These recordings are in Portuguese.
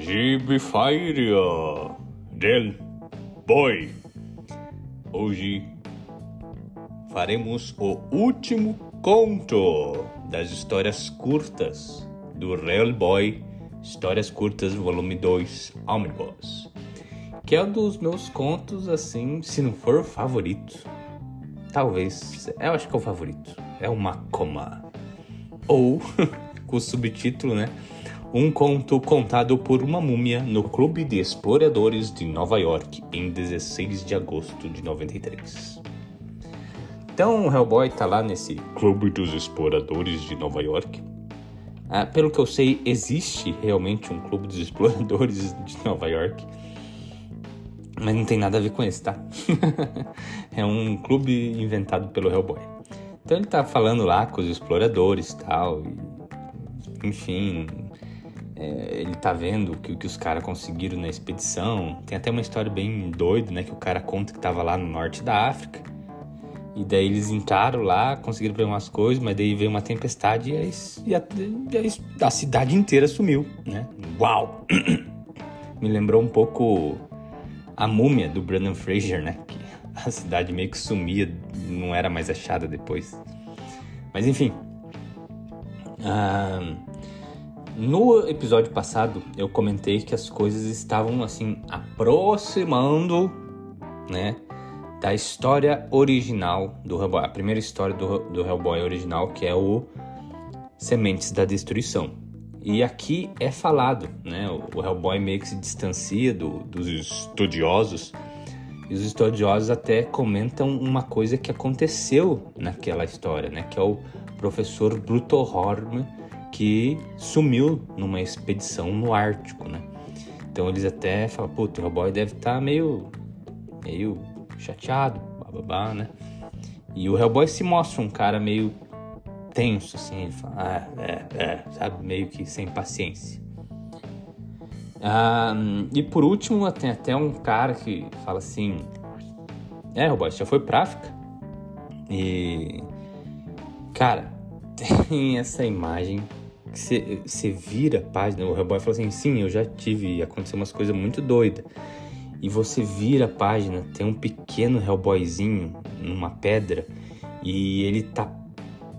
Gibifária del Boy. Hoje faremos o último conto das histórias curtas do Hellboy, Histórias Curtas, volume 2, Omnibus, que é um dos meus contos, assim, se não for o favorito, talvez, eu acho que é o favorito, é o Makoma, ou, com o subtítulo, né, um conto contado por uma múmia no Clube de Exploradores de Nova York, em 16 de agosto de 93. Então o Hellboy tá lá nesse Clube dos Exploradores de Nova York. Pelo que eu sei, existe realmente um Clube dos Exploradores de Nova York, mas não tem nada a ver com esse, tá? É um clube inventado pelo Hellboy. Então ele tá falando lá com os exploradores e tal, enfim, ele tá vendo o que os caras conseguiram na expedição. Tem até uma história bem doida, né, que o cara conta que tava lá no norte da África, e daí eles entraram lá, conseguiram pegar umas coisas, mas daí veio uma tempestade e a cidade inteira sumiu, né? Uau! Me lembrou um pouco a múmia do Brendan Fraser, né? Que a cidade meio que sumia, não era mais achada depois. Mas enfim. No episódio passado, eu comentei que as coisas estavam, assim, aproximando, né, da história original do Hellboy. A primeira história do Hellboy original, que é o Sementes da Destruição. E aqui é falado, né, o Hellboy meio que se distancia dos estudiosos. E os estudiosos até comentam uma coisa que aconteceu naquela história, né, que é o professor Blutohorn, que sumiu numa expedição no Ártico, né? Então eles até falam, puta, o Hellboy deve estar meio chateado, bababá, né? E o Hellboy se mostra um cara meio tenso, assim, ele fala, sabe, meio que sem paciência. E por último, tem até um cara que fala assim, Hellboy, você já foi pra África? E, cara, tem essa imagem que você vira a página, o Hellboy fala assim, sim, eu já tive, aconteceu umas coisas muito doidas. E você vira a página, tem um pequeno Hellboyzinho numa pedra e ele tá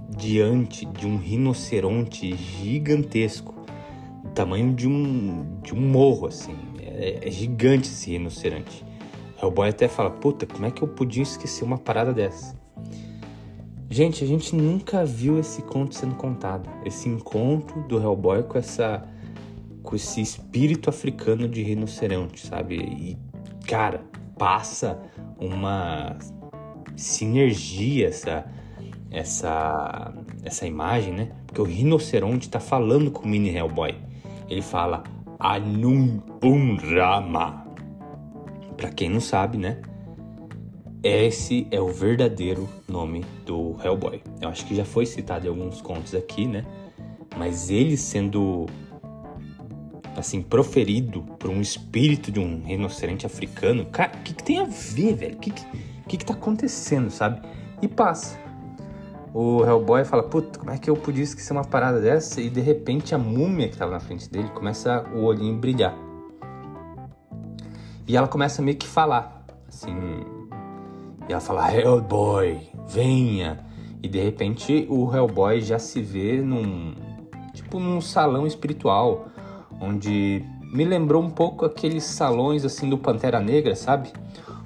diante de um rinoceronte gigantesco, do tamanho de um morro, assim. É gigante esse rinoceronte. O Hellboy até fala, puta, como é que eu podia esquecer uma parada dessa? Gente, a gente nunca viu esse conto sendo contado. Esse encontro do Hellboy com esse espírito africano de rinoceronte, sabe? E, cara, passa uma sinergia essa imagem, né? Porque o rinoceronte tá falando com o mini Hellboy. Ele fala Anum Unrama. Pra quem não sabe, né? Esse é o verdadeiro nome do Hellboy. Eu acho que já foi citado em alguns contos aqui, né? Mas ele sendo, assim, proferido por um espírito de um rinoceronte africano, cara, o que tem a ver, velho? O que tá acontecendo, sabe? E passa. O Hellboy fala, puta, como é que eu podia esquecer uma parada dessa? E de repente a múmia que tava na frente dele começa o olhinho brilhar. E ela começa meio que falar, assim... E ela fala, Hellboy, venha. E de repente o Hellboy já se vê num salão espiritual, onde me lembrou um pouco aqueles salões assim do Pantera Negra, sabe?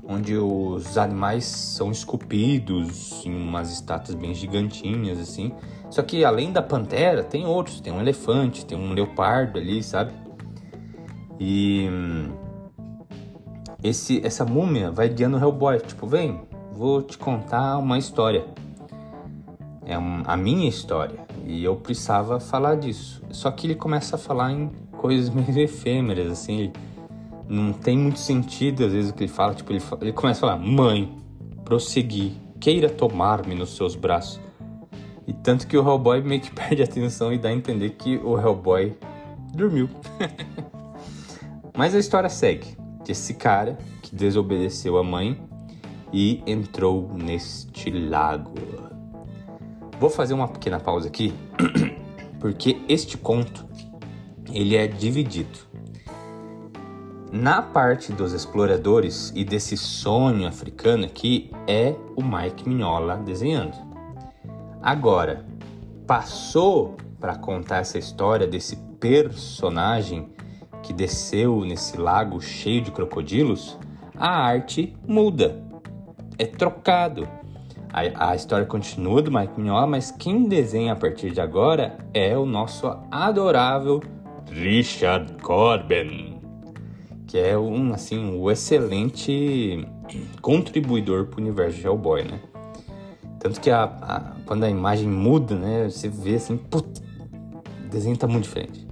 Onde os animais são esculpidos em umas estátuas bem gigantinhas, assim. Só que além da pantera, tem outros. Tem um elefante, tem um leopardo ali, sabe? E essa múmia vai guiando o Hellboy, tipo, vem, vou te contar uma história. É a minha história. E eu precisava falar disso. Só que ele começa a falar em coisas meio efêmeras, assim. Não tem muito sentido, às vezes, o que ele fala. Tipo, ele começa a falar, mãe, prossegui, queira tomar-me nos seus braços. E tanto que o Hellboy meio que perde a atenção e dá a entender que o Hellboy dormiu. Mas a história segue. Desse cara que desobedeceu a mãe e entrou neste lago. Vou fazer uma pequena pausa aqui, porque este conto, ele é dividido. Na parte dos exploradores e desse sonho africano aqui, é o Mike Mignola desenhando. Agora, passou para contar essa história desse personagem que desceu nesse lago cheio de crocodilos, a arte muda, é trocado. A história continua do Mike Mignola, mas quem desenha a partir de agora é o nosso adorável Richard Corben, que é o excelente contribuidor para o universo de Hellboy, né? Tanto que quando a imagem muda, né, você vê assim, puta, o desenho tá muito diferente.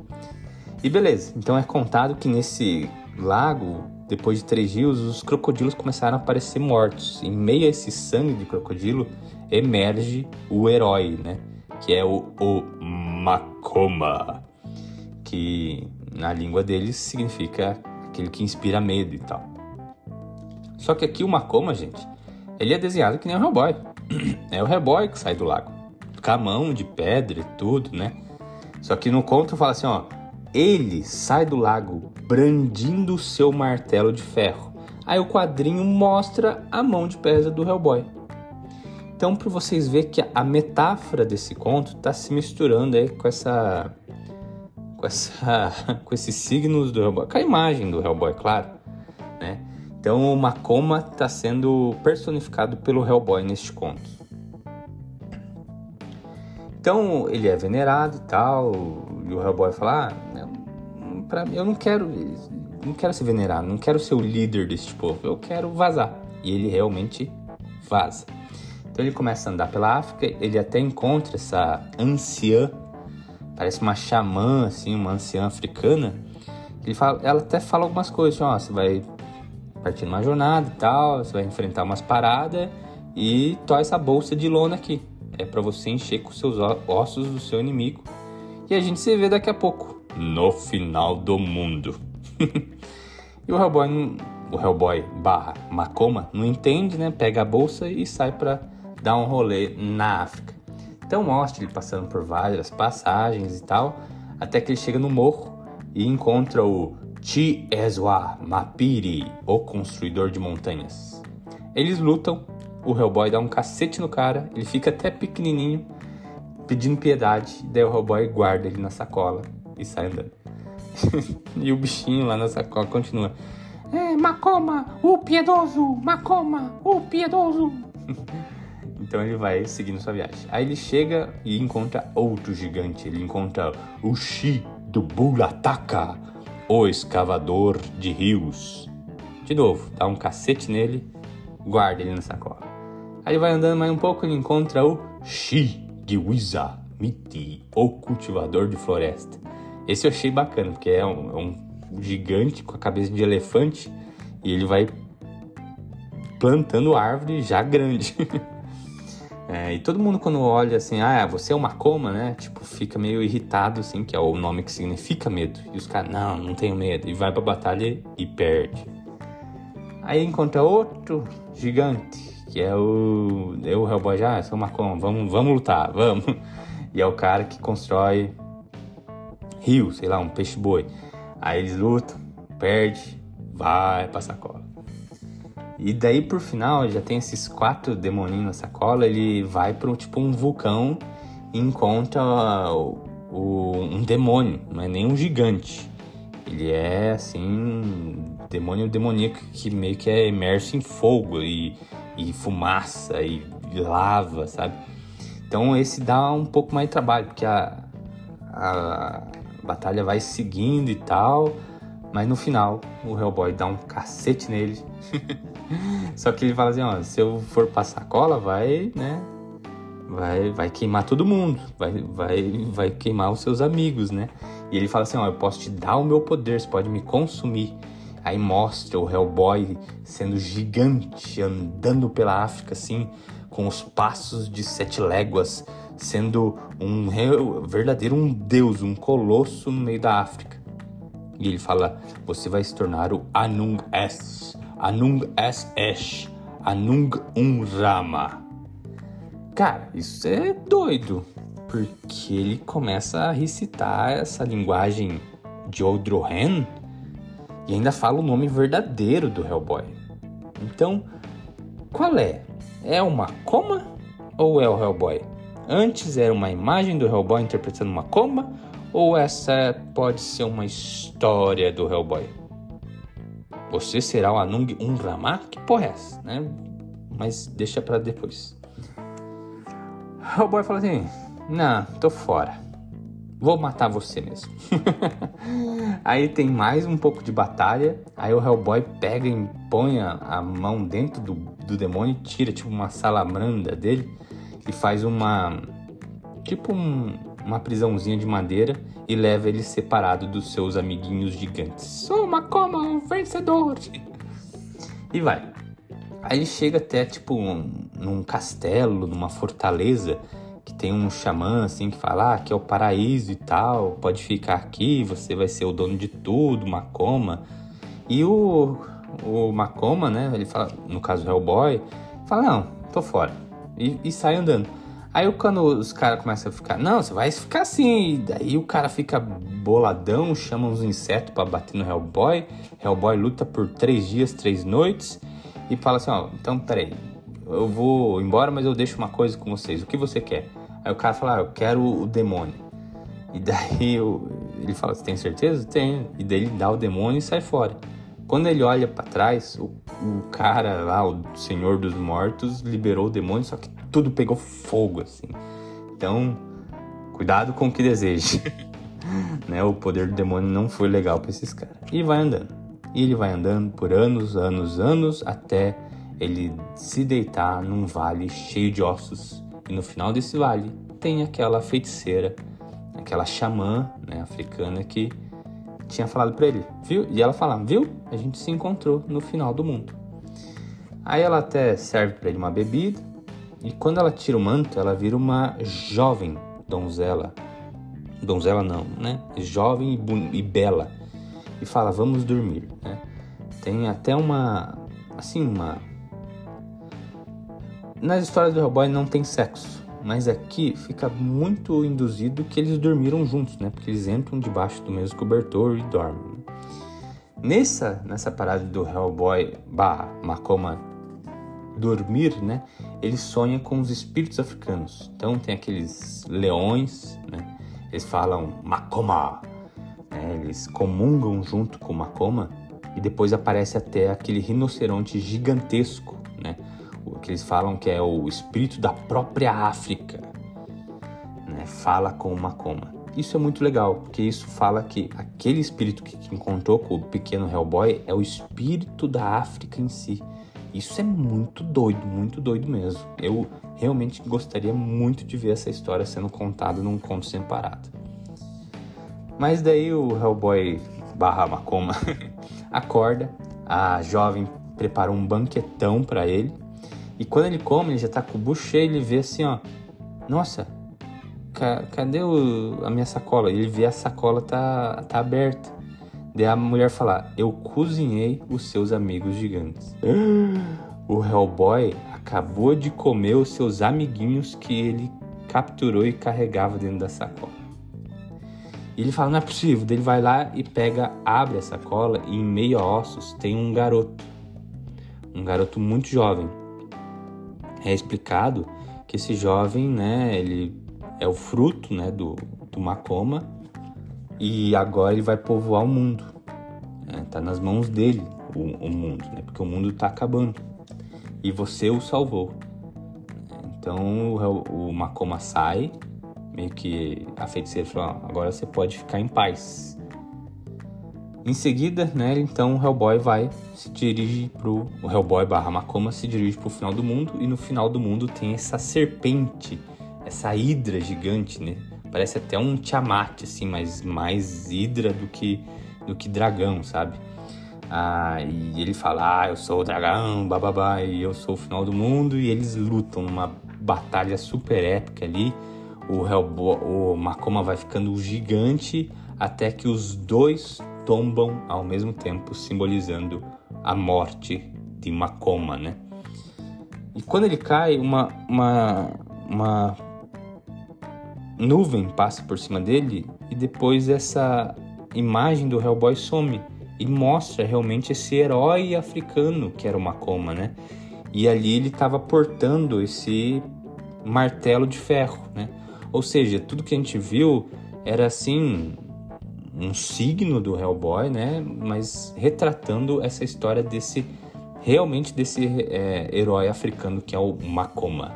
E beleza, então é contado que nesse lago, depois de 3 dias, os crocodilos começaram a aparecer mortos. Em meio a esse sangue de crocodilo, emerge o herói, né? Que é o Makoma, que na língua deles significa aquele que inspira medo e tal. Só que aqui o Makoma, gente, ele é desenhado que nem o Hellboy. É o Hellboy que sai do lago, com a mão de pedra e tudo, né? Só que no conto fala assim, ó, ele sai do lago brandindo o seu martelo de ferro. Aí o quadrinho mostra a mão de pedra do Hellboy. Então, para vocês verem que a metáfora desse conto está se misturando aí com esses signos do Hellboy, com a imagem do Hellboy, claro, né? Então, o Makoma está sendo personificado pelo Hellboy neste conto. Então, ele é venerado e tal, e o Hellboy fala, eu não quero ser venerado, não quero ser o líder desse povo, eu quero vazar. E ele realmente vaza. Então, ele começa a andar pela África, ele até encontra essa anciã, parece uma xamã, assim, uma anciã africana. Ela até fala algumas coisas, ó, você vai partir numa jornada e tal, você vai enfrentar umas paradas e toca essa bolsa de lona aqui. É pra você encher com os seus ossos do seu inimigo. E a gente se vê daqui a pouco, no final do mundo. E o Hellboy barra Makoma não entende, né? Pega a bolsa e sai pra dar um rolê na África. Então mostra ele passando por várias passagens e tal, até que ele chega no morro e encontra o Chi-Ezwa Mapiri, o construidor de montanhas. Eles lutam, o Hellboy dá um cacete no cara, ele fica até pequenininho, pedindo piedade, daí o Hellboy guarda ele na sacola e sai andando. E o bichinho lá na sacola continua, Makoma, o piedoso, Makoma, o piedoso. Então ele vai seguindo sua viagem. Aí ele chega e encontra outro gigante, ele encontra o Shi do Bulataka, o escavador de rios. De novo, dá um cacete nele, guarda ele na sacola. Aí ele vai andando mais um pouco, ele encontra o Shi de Wiza Miti, o cultivador de floresta. Esse eu achei bacana, porque é um gigante com a cabeça de elefante e ele vai plantando árvore já grande. E todo mundo quando olha assim, você é o Makoma, né? Tipo, fica meio irritado, assim, que é o nome que significa medo. E os caras, não tenho medo. E vai pra batalha e perde. Aí encontra outro gigante, que é o Hellboy, sou o Makoma, vamos lutar, vamos. E é o cara que constrói rio, sei lá, um peixe-boi. Aí eles lutam, perde, vai pra sacola. E daí, por final, já tem esses 4 demoninhos na sacola, ele vai para um vulcão e encontra um demônio, não é nem um gigante. Ele é, assim, demônio demoníaco que meio que é imerso em fogo e fumaça e lava, sabe? Então esse dá um pouco mais de trabalho, porque a batalha vai seguindo e tal, mas no final o Hellboy dá um cacete nele. Só que ele fala assim, se eu for pra sacola, vai queimar todo mundo, vai queimar os seus amigos, né? E ele fala assim, eu posso te dar o meu poder, você pode me consumir. Aí mostra o Hellboy sendo gigante, andando pela África, assim, com os passos de 7 léguas, sendo um deus, um colosso no meio da África. E ele fala, você vai se tornar o Anung-Es, Anung-Es-Esh, Anung-Un-Rama. Cara, isso é doido, porque ele começa a recitar essa linguagem de Odrohen, E ainda fala o nome verdadeiro do Hellboy. Então, qual é? É o Makoma ou é o Hellboy? Antes era uma imagem do Hellboy interpretando uma Makoma, ou essa pode ser uma história do Hellboy? Você será o Anung Unrama? Que porra é essa, né? Mas deixa pra depois. O Hellboy fala assim: não, tô fora. Vou matar você mesmo. Aí tem mais um pouco de batalha. Aí o Hellboy pega e põe a mão dentro do demônio e tira tipo uma salamandra dele e faz uma prisãozinha de madeira e leva ele separado dos seus amiguinhos gigantes. Sou Makoma, um vencedor! E vai. Aí ele chega até tipo num castelo, numa fortaleza, que tem um xamã assim que fala que é o paraíso e tal, pode ficar aqui, você vai ser o dono de tudo, Makoma. E o Makoma, né, ele fala, no caso o Hellboy, fala, não, tô fora, e sai andando. Aí quando os caras começam a ficar, não, você vai ficar assim, e daí o cara fica boladão, chama uns insetos pra bater no Hellboy. Hellboy luta por 3 dias, 3 noites, e fala assim, então peraí, eu vou embora, mas eu deixo uma coisa com vocês, o que você quer? Aí o cara fala, eu quero o demônio. E daí ele fala, você tem certeza? Tenho. E daí ele dá o demônio e sai fora. Quando ele olha pra trás, o cara lá, o Senhor dos Mortos, liberou o demônio, só que tudo pegou fogo, assim. Então, cuidado com o que deseja. Né? O poder do demônio não foi legal pra esses caras. E vai andando. E ele vai andando por anos, até ele se deitar num vale cheio de ossos. E no final desse vale tem aquela feiticeira, aquela xamã, né, africana que tinha falado pra ele, viu? E ela fala, viu? A gente se encontrou no final do mundo. Aí ela até serve pra ele uma bebida, e quando ela tira o manto, ela vira uma jovem donzela. Donzela não, né? Jovem e bela. E fala, vamos dormir, né? Tem até nas histórias do Hellboy não tem sexo, mas aqui fica muito induzido que eles dormiram juntos, né? Porque eles entram debaixo do mesmo cobertor e dormem. Nessa parada do Hellboy / Makoma dormir, né? Ele sonha com os espíritos africanos. Então tem aqueles leões, né? Eles falam Makoma, né? Eles comungam junto com o Makoma e depois aparece até aquele rinoceronte gigantesco, né? O que eles falam que é o espírito da própria África, né? Fala com o Makoma. Isso é muito legal, porque isso fala que aquele espírito que encontrou com o pequeno Hellboy é o espírito da África em si. Isso é muito doido mesmo. Eu realmente gostaria muito de ver essa história sendo contada num conto separado. Mas daí o Hellboy / Makoma acorda, a jovem preparou um banquetão pra ele, e quando ele come, ele já tá com o bucho cheio, ele vê assim, nossa, cadê a minha sacola? Ele vê a sacola tá aberta. Daí a mulher fala, eu cozinhei os seus amigos gigantes. O Hellboy acabou de comer os seus amiguinhos que ele capturou e carregava dentro da sacola. E ele fala, não é possível. Daí ele vai lá e abre a sacola e em meio a ossos tem um garoto. Um garoto muito jovem. É explicado que esse jovem, né, ele é o fruto, né, do Makoma, e agora ele vai povoar o mundo. Tá nas mãos dele o mundo, né, porque o mundo tá acabando. E você o salvou. Então o Makoma sai, meio que a feiticeira fala, agora você pode ficar em paz. Em seguida, né, então o Hellboy o Hellboy / Makoma se dirige pro final do mundo, e no final do mundo tem essa serpente, essa hidra gigante, né? Parece até um Tiamat, assim, mas mais hidra do que dragão, sabe? E ele fala, eu sou o dragão, bababá, e eu sou o final do mundo, e eles lutam numa batalha super épica ali. O Makoma vai ficando gigante até que os dois tombam ao mesmo tempo, simbolizando a morte de Makoma, né? E quando ele cai, uma nuvem passa por cima dele, e depois essa imagem do Hellboy some, e mostra realmente esse herói africano que era o Makoma, né? E ali ele estava portando esse martelo de ferro, né? Ou seja, tudo que a gente viu era assim um signo do Hellboy, né? Mas retratando essa história desse herói africano que é o Makoma.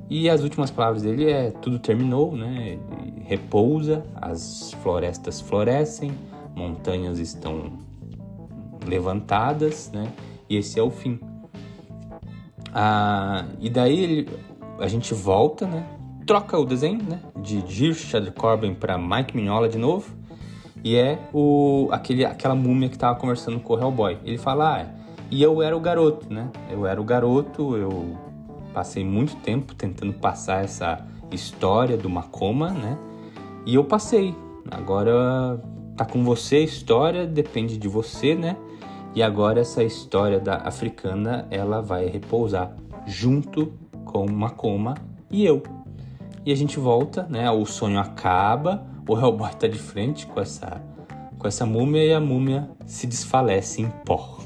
E as últimas palavras dele é: tudo terminou, né? Ele repousa, as florestas florescem, montanhas estão levantadas, né? E esse é o fim. E daí a gente volta, né? Troca o desenho, né? De Richard Corbin para Mike Mignola de novo. E é aquela múmia que tava conversando com o Hellboy. Ele fala: e eu era o garoto, né? Eu era o garoto, eu passei muito tempo tentando passar essa história do Makoma, né? E eu passei. Agora tá com você a história, depende de você, né? E agora essa história da africana, ela vai repousar junto com o Makoma e eu. E a gente volta, né? O sonho acaba, o Hellboy tá de frente com essa múmia e a múmia se desfalece em pó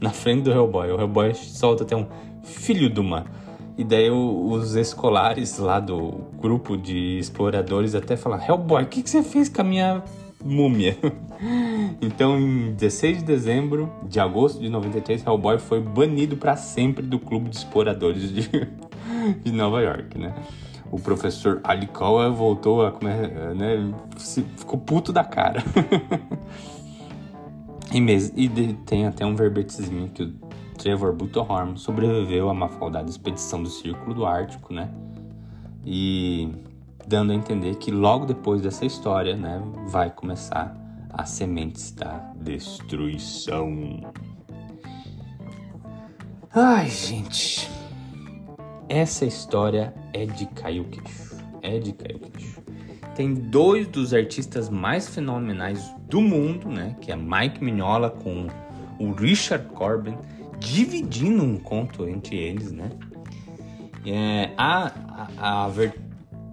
na frente do Hellboy. O Hellboy solta até um filho de uma. E daí os escolares lá do grupo de exploradores até falam: Hellboy, o que você fez com a minha múmia? Então, em 16 de agosto de 93, Hellboy foi banido para sempre do clube de exploradores de Nova York, né? O professor Ali Cowell voltou a comer, né? Ficou puto da cara. E tem até um verbetezinho que o Trevor Butterworm sobreviveu à mafaldada expedição do Círculo do Ártico, né? E dando a entender que logo depois dessa história, né, vai começar as sementes da destruição. Ai, gente, essa história é de cair o queixo. Tem dois dos artistas mais fenomenais do mundo, né, que é Mike Mignola com o Richard Corbin, dividindo um conto entre eles, né?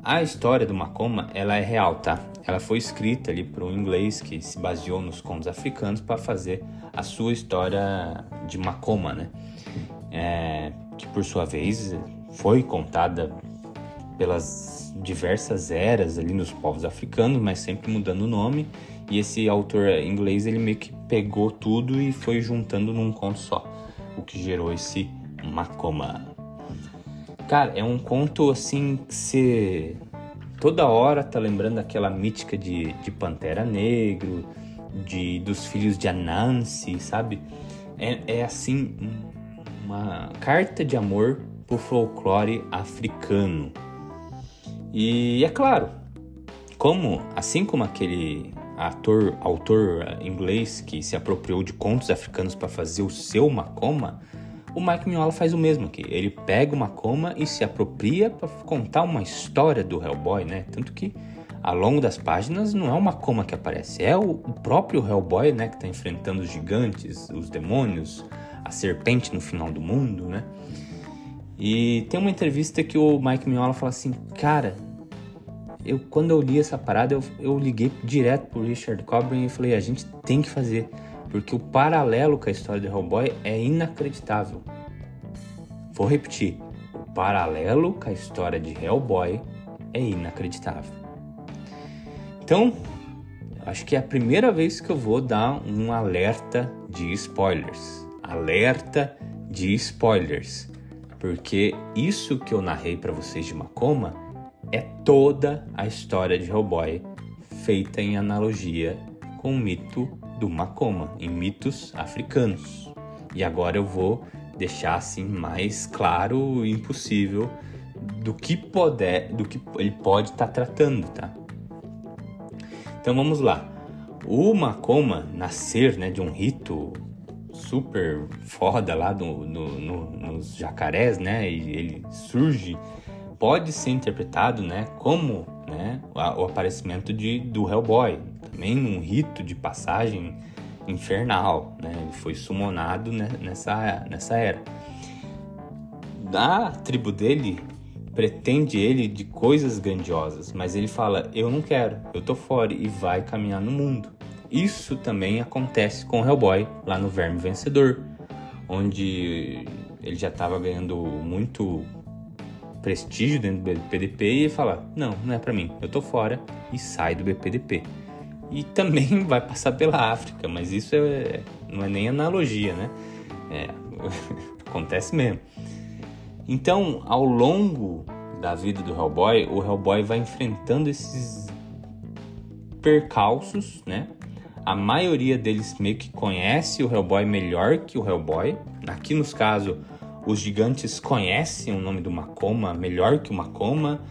A história do Makoma, ela é real, tá? Ela foi escrita ali para um inglês que se baseou nos contos africanos para fazer a sua história de Makoma, né? Que por sua vez foi contada pelas diversas eras ali nos povos africanos, mas sempre mudando o nome. E esse autor inglês, ele meio que pegou tudo e foi juntando num conto só, o que gerou esse Makoma. Cara, é um conto assim que você toda hora tá lembrando daquela mítica de Pantera Negro, dos filhos de Anansi, sabe? É assim uma carta de amor pro folclore africano. E é claro, assim como aquele autor inglês que se apropriou de contos africanos para fazer o seu Makoma, o Mike Mignola faz o mesmo aqui. Ele pega o Makoma e se apropria para contar uma história do Hellboy, né? Tanto que ao longo das páginas não é o Makoma que aparece, é o próprio Hellboy, né? Que está enfrentando os gigantes, os demônios, a serpente no final do mundo, né? E tem uma entrevista que o Mike Mignola fala assim: cara, quando eu li essa parada, eu liguei direto pro Richard Corbin e falei: a gente tem que fazer, porque o paralelo com a história do Hellboy é inacreditável. Vou repetir: o paralelo com a história de Hellboy é inacreditável. Então, acho que é a primeira vez que eu vou dar um alerta de spoilers. Alerta de spoilers. Porque isso que eu narrei para vocês de Makoma é toda a história de Hellboy feita em analogia com o mito do Makoma, em mitos africanos. E agora eu vou deixar assim mais claro e impossível do que ele pode estar tratando, tá? Então vamos lá. O Makoma nascer, né, de um rito super foda lá nos jacarés, né, e ele surge, pode ser interpretado, né, como, né, o aparecimento do Hellboy, também um rito de passagem infernal, né, ele foi summonado, né, nessa era. A tribo dele pretende ele de coisas grandiosas, mas ele fala: eu não quero, eu tô fora, e vai caminhar no mundo. isso também acontece com o Hellboy lá no Verme Vencedor, onde ele já estava ganhando muito prestígio dentro do BPDP e ele fala, não é pra mim, eu tô fora, e sai do BPDP. E também vai passar pela África, mas isso não é nem analogia, né? Acontece mesmo. Então, ao longo da vida do Hellboy, o Hellboy vai enfrentando esses percalços, né? A maioria deles meio que conhece o Hellboy melhor que o Hellboy. Aqui, nos casos, os gigantes conhecem o nome do Makoma melhor que o Makoma,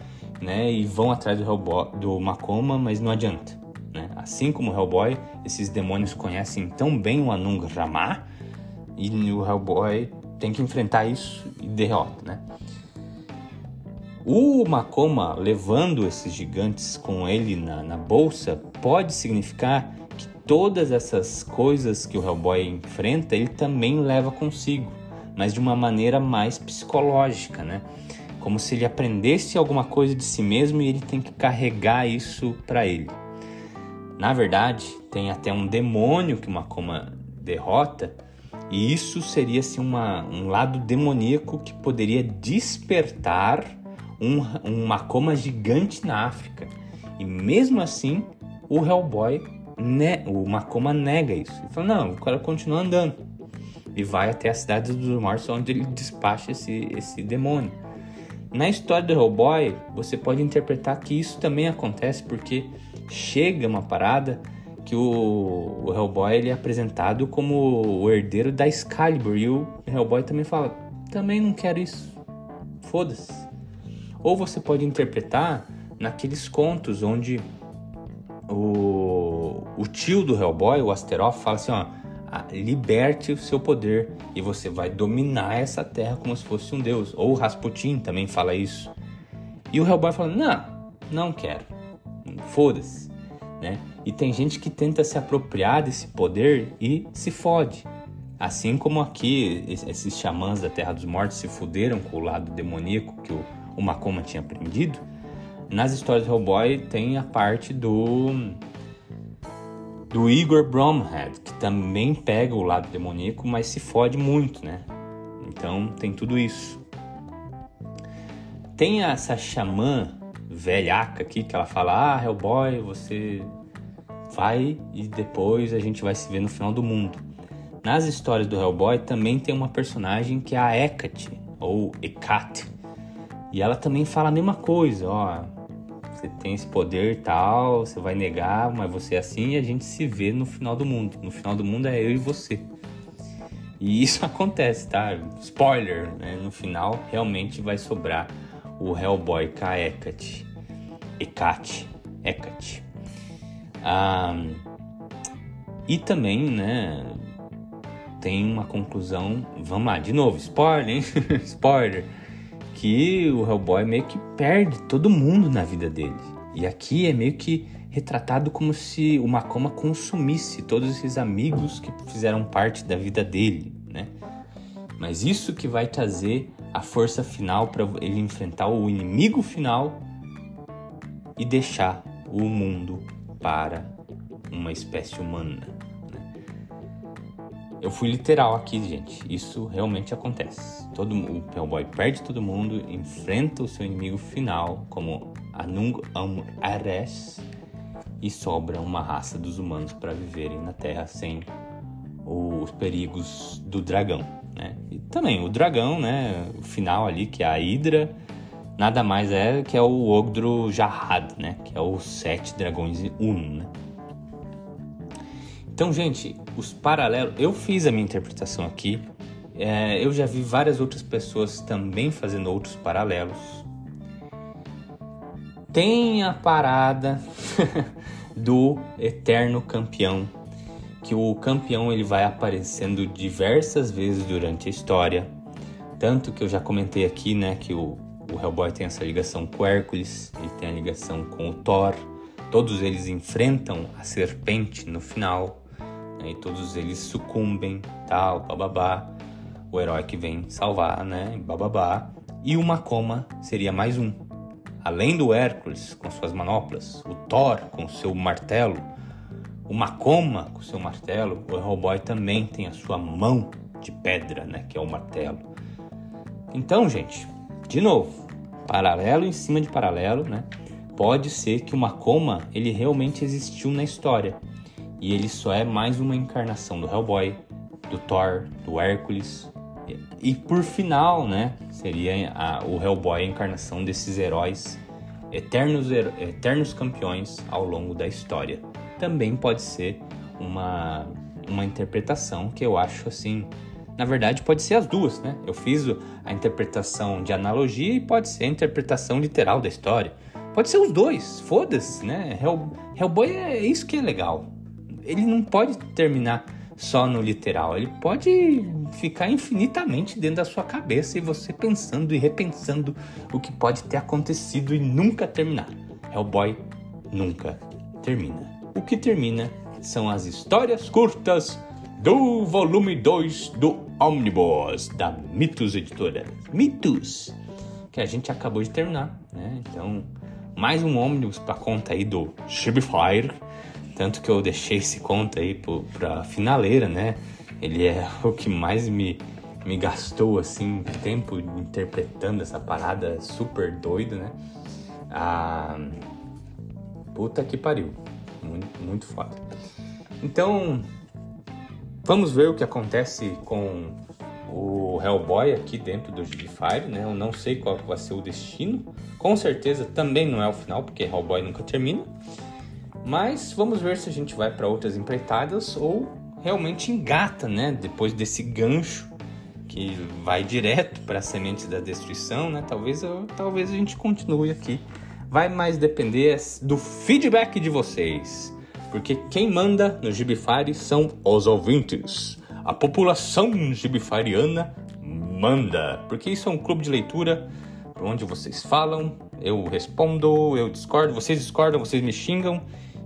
né? E vão atrás do Makoma, mas não adianta, né? Assim como o Hellboy, esses demônios conhecem tão bem o Anung Ramah, e o Hellboy tem que enfrentar isso e derrota, né? O Makoma levando esses gigantes com ele na bolsa pode significar que todas essas coisas que o Hellboy enfrenta, ele também leva consigo, mas de uma maneira mais psicológica, né? Como se ele aprendesse alguma coisa de si mesmo e ele tem que carregar isso para ele. Na verdade, tem até um demônio que o Makoma derrota, e isso seria assim, um lado demoníaco que poderia despertar um Makoma gigante na África. E mesmo assim, o Hellboy, o Makoma nega isso. Ele fala, não, o cara continua andando. E vai até a cidade dos mortos, onde ele despacha esse demônio. Na história do Hellboy, você pode interpretar que isso também acontece, porque chega uma parada que o Hellboy ele é apresentado como o herdeiro da Excalibur. E o Hellboy também fala, também não quero isso. Foda-se. Ou você pode interpretar naqueles contos onde o tio do Hellboy, o Astaroth, fala assim, ó, liberte o seu poder e você vai dominar essa terra como se fosse um deus. Ou o Rasputin também fala isso. E o Hellboy fala, não quero, foda-se, né? E tem gente que tenta se apropriar desse poder e se fode. Assim como aqui, esses xamãs da Terra dos Mortos se fuderam com o lado demoníaco que o Makoma tinha aprendido. Nas histórias do Hellboy tem a parte do Igor Bromhead, que também pega o lado demoníaco, mas se fode muito, né? Então tem tudo isso. Tem essa xamã velhaca aqui que ela fala, Hellboy, você vai e depois a gente vai se ver no final do mundo. Nas histórias do Hellboy também tem uma personagem que é a Hecate, ou Hecate. E ela também fala a mesma coisa, ó, você tem esse poder e tal, você vai negar, mas você é assim e a gente se vê no final do mundo. No final do mundo é eu e você. E isso acontece, tá? Spoiler, né? No final realmente vai sobrar o Hellboy com a Hecate. Hecate. E também, né, tem uma conclusão, vamos lá, de novo, spoiler, hein? Spoiler, que o Hellboy meio que perde todo mundo na vida dele. E aqui é meio que retratado como se o Makoma consumisse todos esses amigos que fizeram parte da vida dele, né? Mas isso que vai trazer a força final para ele enfrentar o inimigo final e deixar o mundo para uma espécie humana, né? Eu fui literal aqui, gente. Isso realmente acontece. O Hellboy perde todo mundo, enfrenta o seu inimigo final, como Anung Ares, e sobra uma raça dos humanos para viverem na Terra sem os perigos do dragão, né? E também o dragão, né? O final ali, que é a Hydra, nada mais é que é o Ogdru Jahad, né? Que é os 7 dragões em um, né? Então, gente, os paralelos... Eu fiz a minha interpretação aqui. Eu já vi várias outras pessoas também fazendo outros paralelos. Tem a parada do eterno campeão, que o campeão ele vai aparecendo diversas vezes durante a história. Tanto que eu já comentei aqui, né, que o Hellboy tem essa ligação com o Hércules, ele tem a ligação com o Thor. Todos eles enfrentam a serpente no final, né, e todos eles sucumbem, tal, bababá. O herói que vem salvar, né, bababá. E o Makoma seria mais um. Além do Hércules com suas manoplas, o Thor com seu martelo, o Makoma com o seu martelo, o Hellboy também tem a sua mão de pedra, né, que é o martelo. Então, gente, de novo, paralelo em cima de paralelo, né? Pode ser que o Makoma, ele realmente existiu na história. E ele só é mais uma encarnação do Hellboy, do Thor, do Hércules. E por final, né? Seria o Hellboy a encarnação desses heróis, eternos campeões ao longo da história. Também pode ser uma interpretação que eu acho assim... Na verdade, pode ser as duas, né? Eu fiz a interpretação de analogia e pode ser a interpretação literal da história. Pode ser os dois, foda-se, né? Hellboy é isso que é legal. Ele não pode terminar só no literal. Ele pode ficar infinitamente dentro da sua cabeça e você pensando e repensando o que pode ter acontecido e nunca terminar. Hellboy nunca termina. O que termina são as histórias curtas do volume 2 do Omnibus, da Mythos Editora. Mythos, que a gente acabou de terminar, né? Então, mais um Omnibus pra conta aí do Gibifire. Tanto que eu deixei esse conto aí pra finaleira, né? Ele é o que mais me gastou, assim, tempo interpretando essa parada super doida, né? Puta que pariu. Muito, muito foda. Então... vamos ver o que acontece com o Hellboy aqui dentro do Gibifire, né? Eu não sei qual vai ser o destino. Com certeza também não é o final, porque Hellboy nunca termina. Mas vamos ver se a gente vai para outras empreitadas ou realmente engata, né? Depois desse gancho que vai direto para as sementes da destruição, né? Talvez a gente continue aqui. Vai mais depender do feedback de vocês. Porque quem manda no Gibifire são os ouvintes. A população gibifariana manda. Porque isso é um clube de leitura onde vocês falam, eu respondo, eu discordo, vocês discordam, vocês me xingam.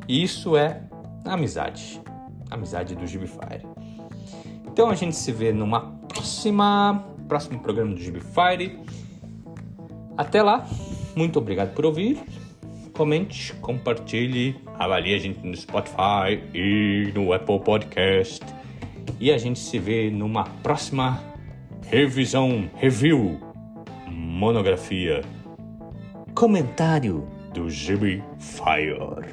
E isso é amizade. Amizade do Gibifire. Então a gente se vê numa próximo programa do Gibifire. Até lá. Muito obrigado por ouvir. Comente, compartilhe, avalie a gente no Spotify e no Apple Podcast. E a gente se vê numa próxima review, monografia, comentário do Gibifire.